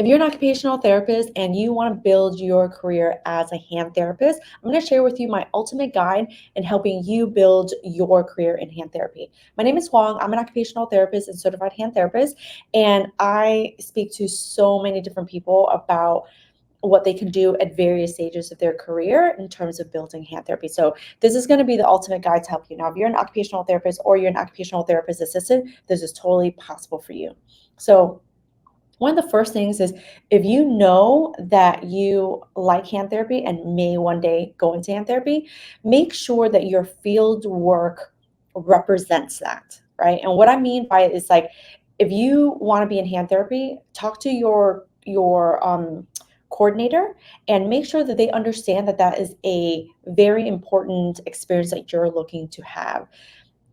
If you're an occupational therapist and you want to build your career as a hand therapist, I'm going to share with you my ultimate guide in helping you build your career in hand therapy. My name is Hoang. I'm an occupational therapist and certified hand therapist, and I speak to so many different people about what they can do at various stages of their career in terms of building hand therapy. So this is going to be the ultimate guide to help you. Now, if you're an occupational therapist or you're an occupational therapist assistant, this is totally possible for you. So one of the first things is, if you know that you like hand therapy and may one day go into hand therapy, make sure that your field work represents that, right? And what I mean by it is, like, if you want to be in hand therapy, talk to your coordinator and make sure that they understand that that is a very important experience that you're looking to have.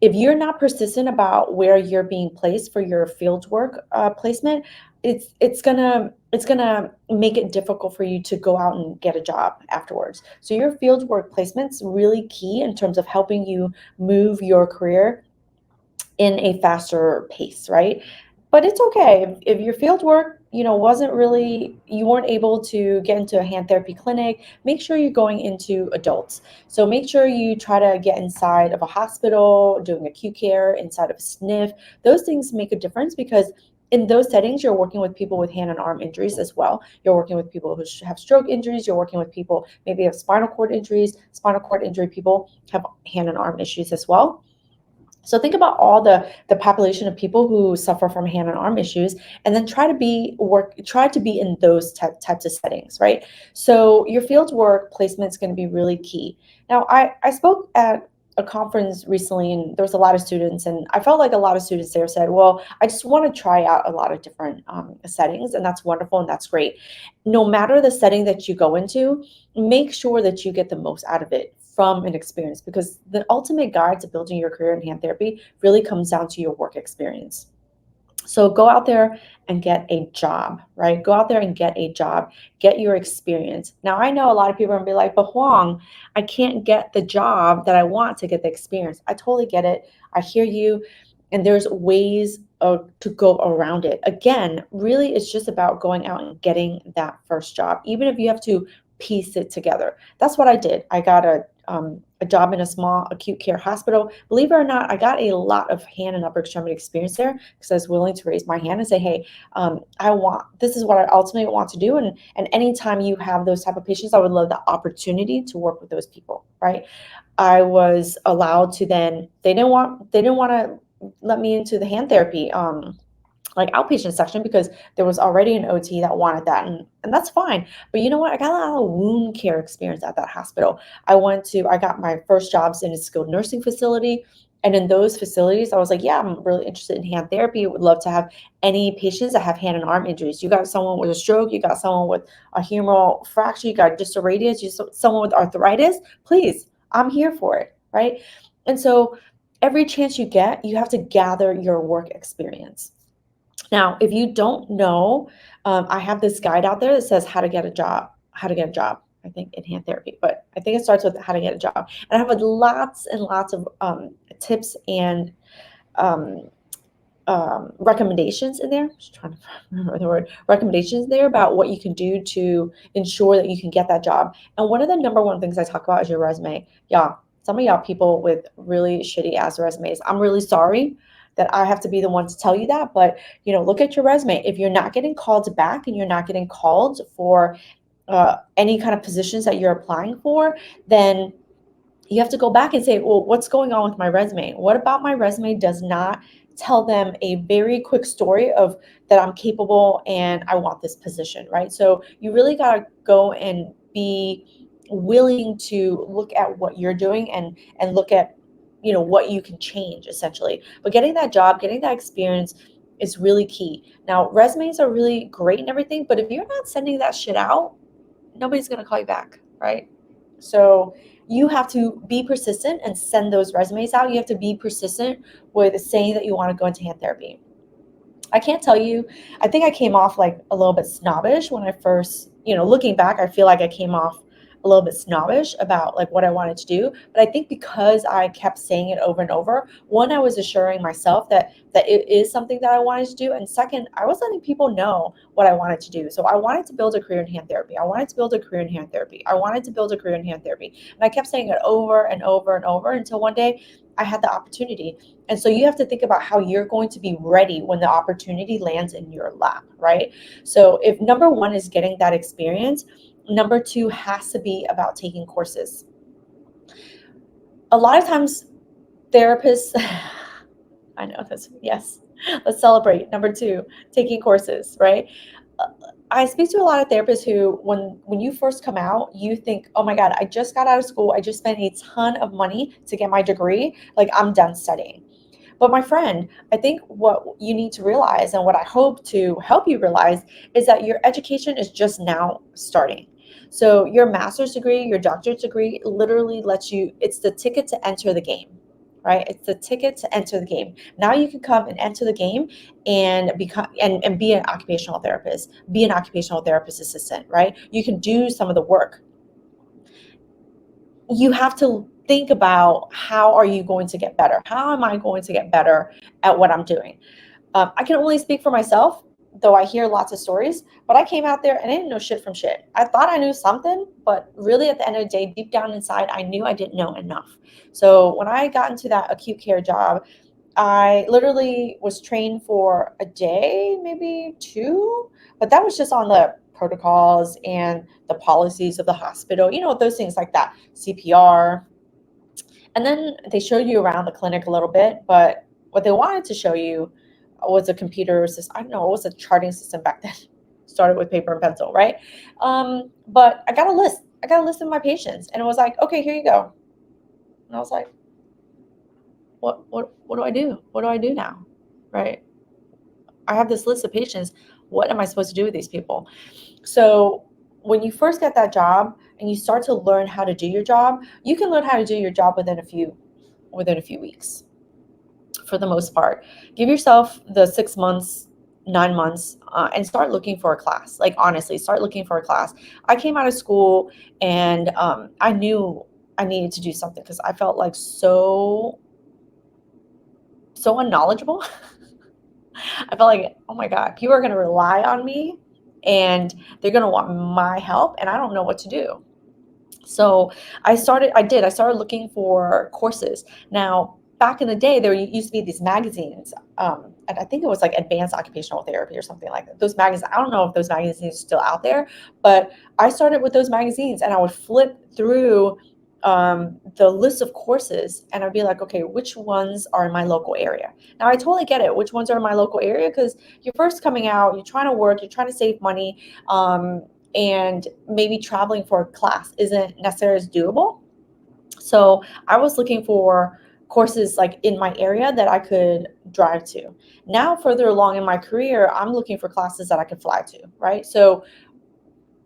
If you're not persistent about where you're being placed for your field work placement, it's gonna make it difficult for you to go out and get a job afterwards. So your field work placement's really key in terms of helping you move your career in a faster pace, right? But it's okay if your field work, wasn't really, you weren't able to get into a hand therapy clinic. Make sure you're going into adults. So make sure you try to get inside of a hospital, doing acute care, inside of a SNF. Those things make a difference, because in those settings, you're working with people with hand and arm injuries as well. You're working with people who have stroke injuries. You're working with people maybe have spinal cord injuries. Spinal cord injury people have hand and arm issues as well. So think about all the population of people who suffer from hand and arm issues, and then try to be in those types of settings, right? So your field work placement is going to be really key. Now, I spoke at a conference recently, and there was a lot of students, and I felt like a lot of students there said, well, I just want to try out a lot of different settings, and that's wonderful and that's great. No matter the setting that you go into, make sure that you get the most out of it from an experience, because the ultimate guide to building your career in hand therapy really comes down to your work experience. So go out there and get a job, right? Go out there and get a job, get your experience. Now, I know a lot of people are gonna be like, but Huang, I can't get the job that I want to get the experience. I totally get it. I hear you. And there's ways to go around it. Again, really, it's just about going out and getting that first job, even if you have to piece it together. That's what I did. I got a job in a small acute care hospital. Believe it or not, I got a lot of hand and upper extremity experience there, because I was willing to raise my hand and say, hey, this is what I ultimately want to do. And anytime you have those type of patients, I would love the opportunity to work with those people, right? I was allowed to then, they didn't want to let me into the hand therapy like outpatient section, because there was already an OT that wanted that, and that's fine. But you know what? I got a lot of wound care experience at that hospital. I got my first jobs in a skilled nursing facility. And in those facilities, I was like, yeah, I'm really interested in hand therapy. Would love to have any patients that have hand and arm injuries. You got someone with a stroke, you got someone with a humeral fracture, you got distal radius, someone with arthritis, please, I'm here for it, right? And so every chance you get, you have to gather your work experience. Now, if you don't know, I have this guide out there that says how to get a job, I think, in hand therapy, but I think it starts with how to get a job. And I have lots and lots of tips and um, recommendations in there. Just trying to remember the word recommendations there about what you can do to ensure that you can get that job. And one of the number one things I talk about is your resume. Yeah, some of y'all people with really shitty ass resumes, I'm really sorry that I have to be the one to tell you that, but look at your resume. If you're not getting called back and you're not getting called for any kind of positions that you're applying for, then you have to go back and say, well, what's going on with my resume? What about my resume does not tell them a very quick story of that I'm capable and I want this position, right? So you really got to go and be willing to look at what you're doing and look at what you can change, essentially. But getting that job, getting that experience is really key. Now, resumes are really great and everything, but if you're not sending that shit out, nobody's going to call you back, right? So you have to be persistent and send those resumes out. You have to be persistent with saying that you want to go into hand therapy. I can't tell you, I think I came off like a little bit snobbish when I first, looking back, I feel like I came off a little bit snobbish about like what I wanted to do. But I think because I kept saying it over and over, one, I was assuring myself that it is something that I wanted to do. And second, I was letting people know what I wanted to do. So I wanted to build a career in hand therapy. I wanted to build a career in hand therapy. I wanted to build a career in hand therapy. And I kept saying it over and over and over until one day I had the opportunity. And so you have to think about how you're going to be ready when the opportunity lands in your lap, right? So if number one is getting that experience, number two has to be about taking courses. A lot of times therapists, I know this, yes, let's celebrate. Number two, taking courses, right? I speak to a lot of therapists who, when you first come out, you think, oh my God, I just got out of school. I just spent a ton of money to get my degree. Like, I'm done studying. But my friend, I think what you need to realize, and what I hope to help you realize, is that your education is just now starting. So your master's degree, your doctorate degree literally lets you, it's the ticket to enter the game, right? It's the ticket to enter the game. Now you can come and enter the game and become and be an occupational therapist, be an occupational therapist assistant, right? You can do some of the work. You have to think about, how are you going to get better? How am I going to get better at what I'm doing? I can only speak for myself, though I hear lots of stories, but I came out there and I didn't know shit from shit. I thought I knew something, but really at the end of the day, deep down inside, I knew I didn't know enough. So when I got into that acute care job, I literally was trained for a day, maybe two, but that was just on the protocols and the policies of the hospital, those things like that, CPR. And then they showed you around the clinic a little bit, but what they wanted to show you was a computer system. I don't know, it was a charting system back then. Started with paper and pencil, right? But I got a list. I got a list of my patients, and it was like, okay, here you go. And I was like, what do I do? What do I do now? Right? I have this list of patients. What am I supposed to do with these people? So when you first get that job and you start to learn how to do your job, you can learn how to do your job within a few weeks, for the most part. Give yourself the 6 months, 9 months, and start looking for a class. Like, honestly, start looking for a class. I came out of school and I knew I needed to do something because I felt like so unknowledgeable. I felt like, oh my God, people are going to rely on me and they're going to want my help, and I don't know what to do. So I started looking for courses. Now, back in the day, there used to be these magazines, and I think it was like Advanced Occupational Therapy or something like that. Those magazines, I don't know if those magazines are still out there, but I started with those magazines and I would flip through the list of courses, and I'd be like, okay, which ones are in my local area? Now, I totally get it, which ones are in my local area, because you're first coming out, you're trying to work, you're trying to save money, and maybe traveling for a class isn't necessarily as doable. So I was looking for courses like in my area that I could drive to. Now, further along in my career, I'm looking for classes that I could fly to, right? So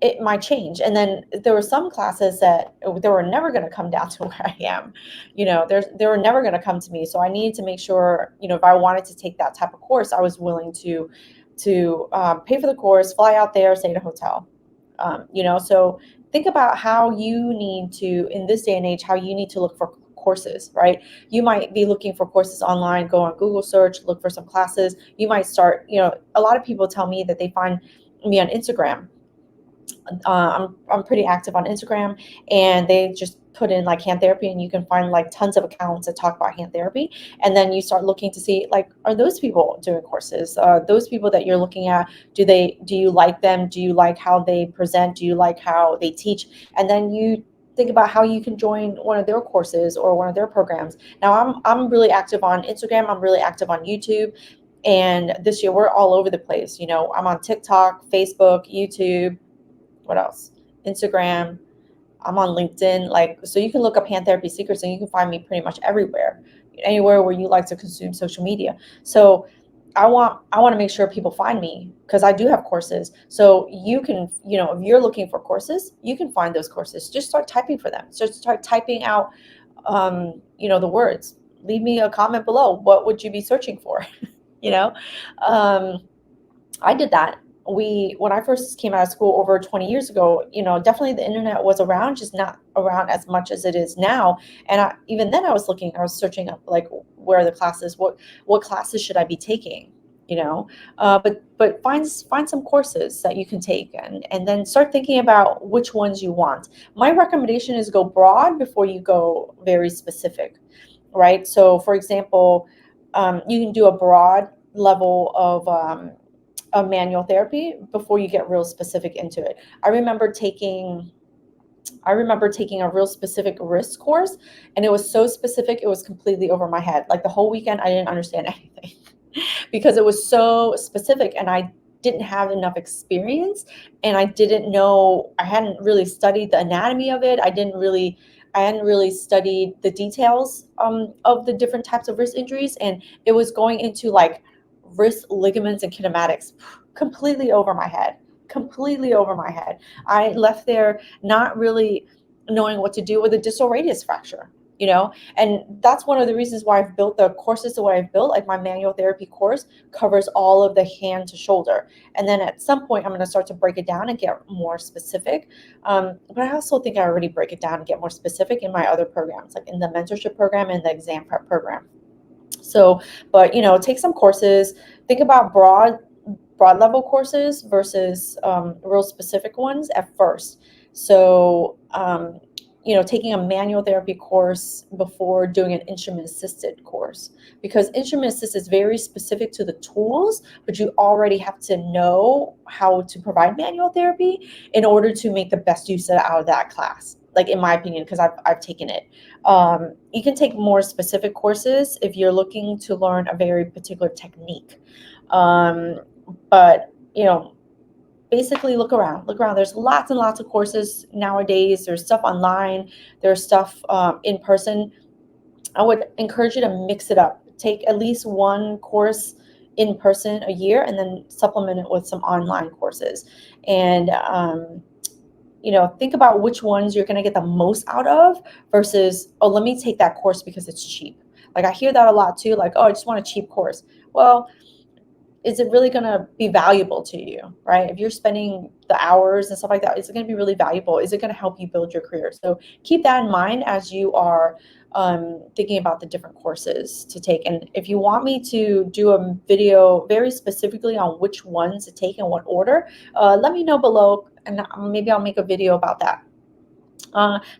it might change. And then there were some classes that they were never going to come down to where I am. They were never going to come to me. So I needed to make sure, if I wanted to take that type of course, I was willing to pay for the course, fly out there, stay in a hotel. So think about how you need to, in this day and age, how you need to look for courses, right? You might be looking for courses online, go on Google search, look for some classes. You might start, a lot of people tell me that they find me on Instagram. I'm pretty active on Instagram, and they just put in like hand therapy, and you can find like tons of accounts that talk about hand therapy. And then you start looking to see, like, are those people doing courses? Those people that you're looking at, do you like them? Do you like how they present? Do you like how they teach? And then you think about how you can join one of their courses or one of their programs. Now, I'm really active on Instagram. I'm really active on YouTube. And this year we're all over the place. I'm on TikTok, Facebook, YouTube. What else? Instagram. I'm on LinkedIn. Like, so you can look up hand therapy secrets and you can find me pretty much everywhere, anywhere where you like to consume social media. So I want to make sure people find me, because I do have courses. So you can, if you're looking for courses, you can find those courses. Just start typing for them. So start typing out, the words. Leave me a comment below. What would you be searching for? you know, um, I did that when I first came out of school over 20 years ago, definitely the internet was around, just not around as much as it is now. And even then I was searching up like where are the classes, what classes should I be taking, but find some courses that you can take, and then start thinking about which ones you want. My recommendation is go broad before you go very specific, right? So for example, you can do a broad level of manual therapy before you get real specific into it. I remember taking a real specific wrist course, and it was so specific, it was completely over my head. Like the whole weekend, I didn't understand anything because it was so specific, and I didn't have enough experience, and I hadn't really studied the anatomy of it. I hadn't really studied the details of the different types of wrist injuries, and it was going into like wrist ligaments and kinematics, completely over my head. Completely over my head. I left there not really knowing what to do with a distal radius fracture, and that's one of the reasons why I've built the courses the way I've built. Like my manual therapy course covers all of the hand to shoulder, and then at some point I'm going to start to break it down and get more specific. But I also think I already break it down and get more specific in my other programs, like in the mentorship program and the exam prep program. So, but take some courses. Think about broad level courses versus real specific ones at first. So, taking a manual therapy course before doing an instrument assisted course, because instrument assist is very specific to the tools, but you already have to know how to provide manual therapy in order to make the best use out of that class. Like in my opinion, because I've taken it. You can take more specific courses if you're looking to learn a very particular technique. But basically look around. There's lots and lots of courses nowadays. There's stuff online, there's stuff in person. I would encourage you to mix it up. Take at least one course in person a year, and then supplement it with some online courses. And think about which ones you're going to get the most out of versus, oh, let me take that course because it's cheap. Like I hear that a lot too, like, oh, I just want a cheap course. Well, is it really going to be valuable to you, right? If you're spending the hours and stuff like that, is it going to be really valuable? Is it going to help you build your career? So keep that in mind as you are thinking about the different courses to take. And if you want me to do a video very specifically on which ones to take in what order, let me know below, and maybe I'll make a video about that.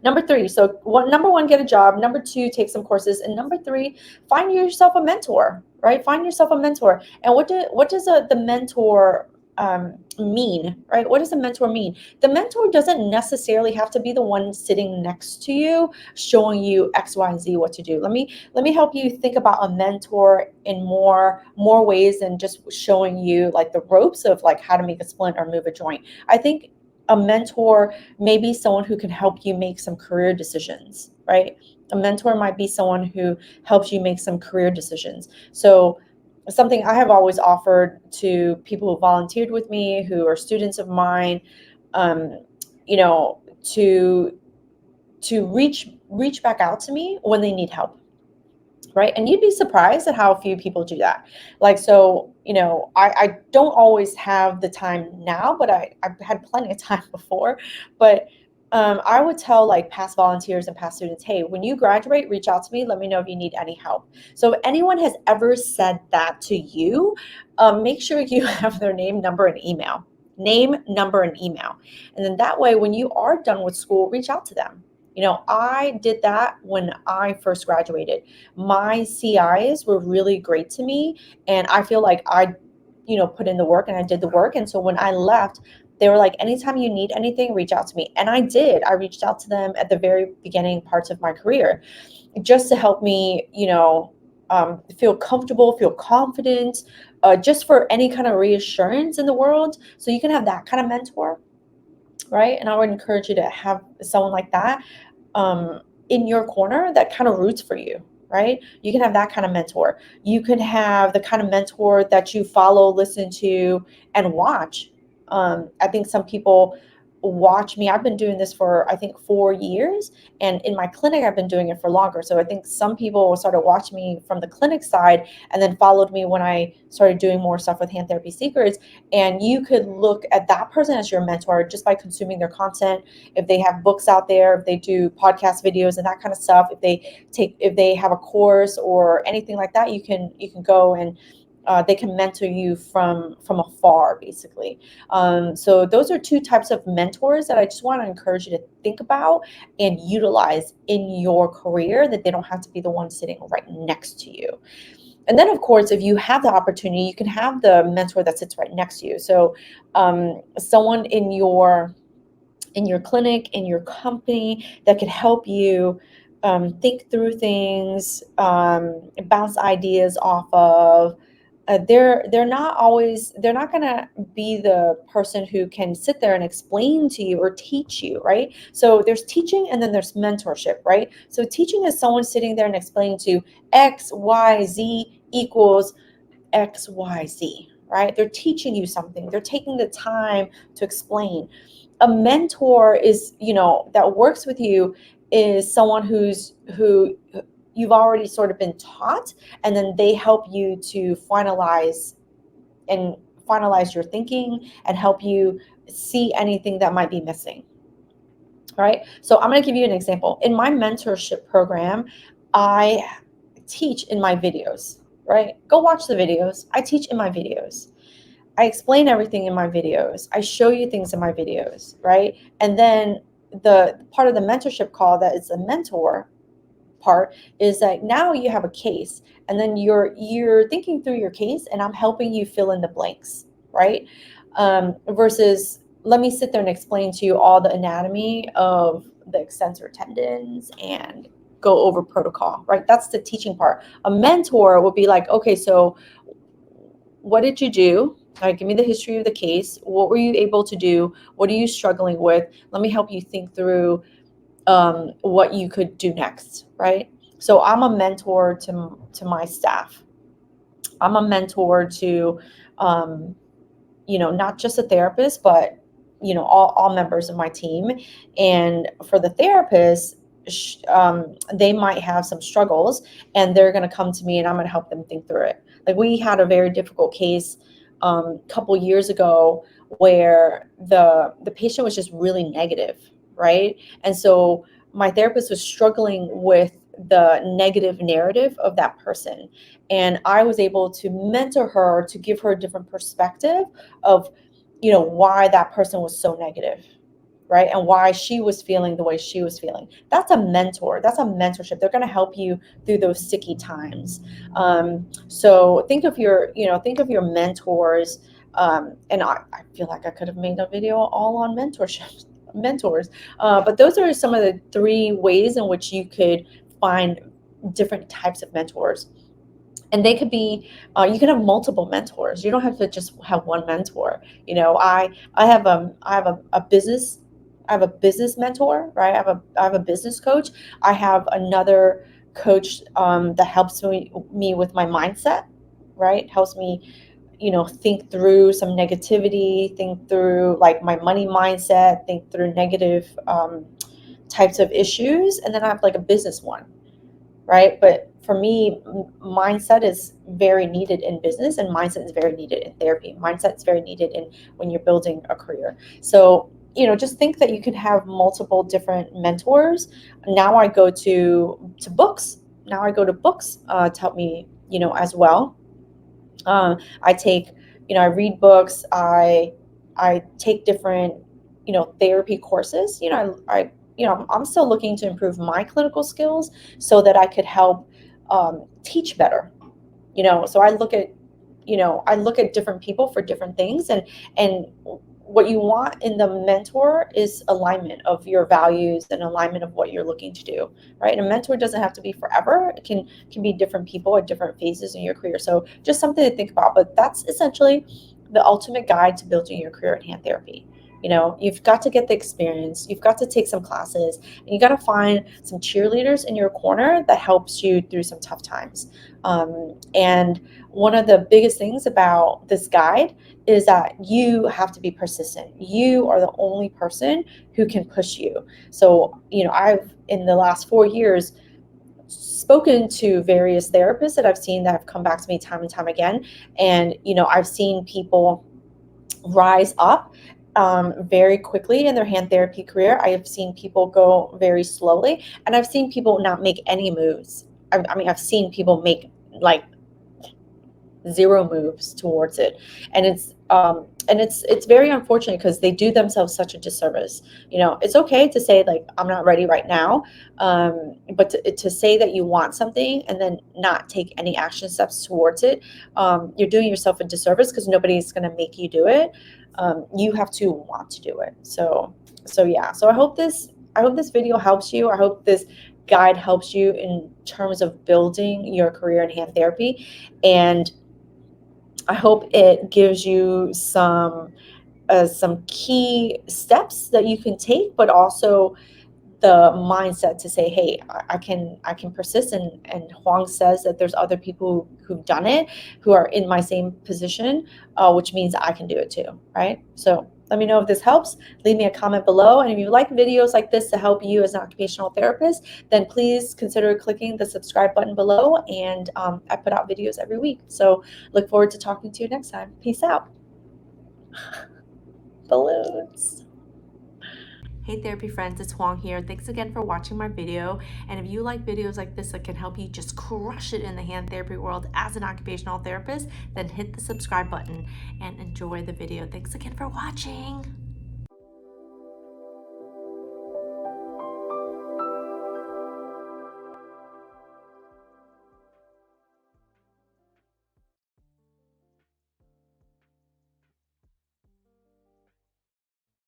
Number 3, so number 1, get a job. Number 2, take some courses. And number 3, find yourself a mentor, right? Find yourself a mentor. And what does the mentor mean, right? What does a mentor mean? The mentor doesn't necessarily have to be the one sitting next to you showing you X, Y, and Z what to do. Let me help you think about a mentor in more ways than just showing you like the ropes of like how to make a splint or move a joint. I think a mentor may be someone who can help you make some career decisions, right? A mentor might be someone who helps you make some career decisions. So something I have always offered to people who volunteered with me, who are students of mine, to reach back out to me when they need help. Right. And you'd be surprised at how few people do that. Like, so, I don't always have the time now, but I've had plenty of time before. But I would tell like past volunteers and past students, hey, when you graduate, reach out to me. Let me know if you need any help. So if anyone has ever said that to you, make sure you have their name, number, and email. Name, number, and email. And then that way, when you are done with school, reach out to them. I did that when I first graduated. My CIs were really great to me, and I feel like I, put in the work and I did the work. And so when I left, they were like, anytime you need anything, reach out to me. And I did. I reached out to them at the very beginning parts of my career just to help me, feel comfortable, feel confident, just for any kind of reassurance in the world. So you can have that kind of mentor, right? And I would encourage you to have someone like that in your corner that kind of roots for you, right? You can have that kind of mentor. You can have the kind of mentor that you follow, listen to, and watch. I think some people watch me. I've been doing this for, I think, 4 years. And in my clinic, I've been doing it for longer. So I think some people started watching me from the clinic side and then followed me when I started doing more stuff with Hand Therapy Secrets. And you could look at that person as your mentor just by consuming their content. If they have books out there, if they do podcast videos and that kind of stuff, if they have a course or anything like that, you can go and they can mentor you from afar, basically. So those are two types of mentors that I just want to encourage you to think about and utilize in your career, that they don't have to be the one sitting right next to you. And then, of course, if you have the opportunity, you can have the mentor that sits right next to you. So someone in your clinic, in your company, that could help you think through things, bounce ideas off of. They're not going to be the person who can sit there and explain to you or teach you, right? So there's teaching and then there's mentorship, right? So teaching is someone sitting there and explaining to X, Y, Z equals X, Y, Z, right? They're teaching you something. They're taking the time to explain. A mentor is, that works with you, is someone who you've already sort of been taught, and then they help you to finalize your thinking and help you see anything that might be missing. Right? So I'm going to give you an example. In my mentorship program, I teach in my videos, right? Go watch the videos. I teach in my videos. I explain everything in my videos. I show you things in my videos, right? And then the part of the mentorship call that is the mentor part is that now you have a case, and then you're thinking through your case, and I'm helping you fill in the blanks, right? Versus let me sit there and explain to you all the anatomy of the extensor tendons and go over protocol, right? That's the teaching part. A mentor would be like, okay, so what did you do? All right, give me the history of the case. What were you able to do? What are you struggling with? Let me help you think through what you could do next, right? So I'm a mentor to my staff. I'm a mentor to, not just a therapist, but all members of my team. And for the therapist, they might have some struggles, and they're going to come to me, and I'm going to help them think through it. Like, we had a very difficult case a couple years ago where the patient was just really negative, right? And so my therapist was struggling with the negative narrative of that person, and I was able to mentor her to give her a different perspective of why that person was so negative, right? And why she was feeling the way she was feeling. That's a mentor. That's a mentorship. They're going to help you through those sticky times. So think of your mentors. And I feel like I could have made a video all on mentorship, mentors. But those are some of the 3 ways in which you could find different types of mentors. And they could be, you can have multiple mentors. You don't have to just have one mentor. I have a business. I have a business mentor, right? I have a business coach. I have another coach that helps me with my mindset, right? Helps me, think through some negativity, think through like my money mindset, think through negative types of issues. And then I have like a business one, right? But for me, mindset is very needed in business, and mindset is very needed in therapy. Mindset is very needed in when you're building a career. So, just think that you can have multiple different mentors. Now I go to books. Now I go to books to help me, as well. I take, I read books. I take different, therapy courses. I'm still looking to improve my clinical skills so that I could help teach better. So I look at different people for different things, and what you want in the mentor is alignment of your values and alignment of what you're looking to do, right? And a mentor doesn't have to be forever. It can be different people at different phases in your career. So just something to think about. But that's essentially the ultimate guide to building your career in hand therapy. You know, you've got to get the experience, you've got to take some classes, and you got to find some cheerleaders in your corner that helps you through some tough times. And one of the biggest things about this guide is that you have to be persistent. You are the only person who can push you. So, you know, I've, in the last 4 years, spoken to various therapists that I've seen that have come back to me time and time again. And, you know, I've seen people rise up very quickly in their hand therapy career. I have seen people go very slowly, and I've seen people not make any moves. I mean, I've seen people make like zero moves towards it, and it's very unfortunate because they do themselves such a disservice. You know, it's okay to say like I'm not ready right now, but to say that you want something and then not take any action steps towards it, you're doing yourself a disservice because nobody's going to make you do it. You have to want to do it. So yeah, so I hope this video helps you. I hope this guide helps you in terms of building your career in hand therapy, and I hope it gives you some key steps that you can take, but also the mindset to say, hey, I can persist. And Hoang says that there's other people who've done it, who are in my same position, which means I can do it too, right? So let me know if this helps. Leave me a comment below. And if you like videos like this to help you as an occupational therapist, then please consider clicking the subscribe button below. And I put out videos every week. So look forward to talking to you next time. Peace out. Balloons. Hey therapy friends, it's Hoang here. Thanks again for watching my video. And if you like videos like this that can help you just crush it in the hand therapy world as an occupational therapist, then hit the subscribe button and enjoy the video. Thanks again for watching.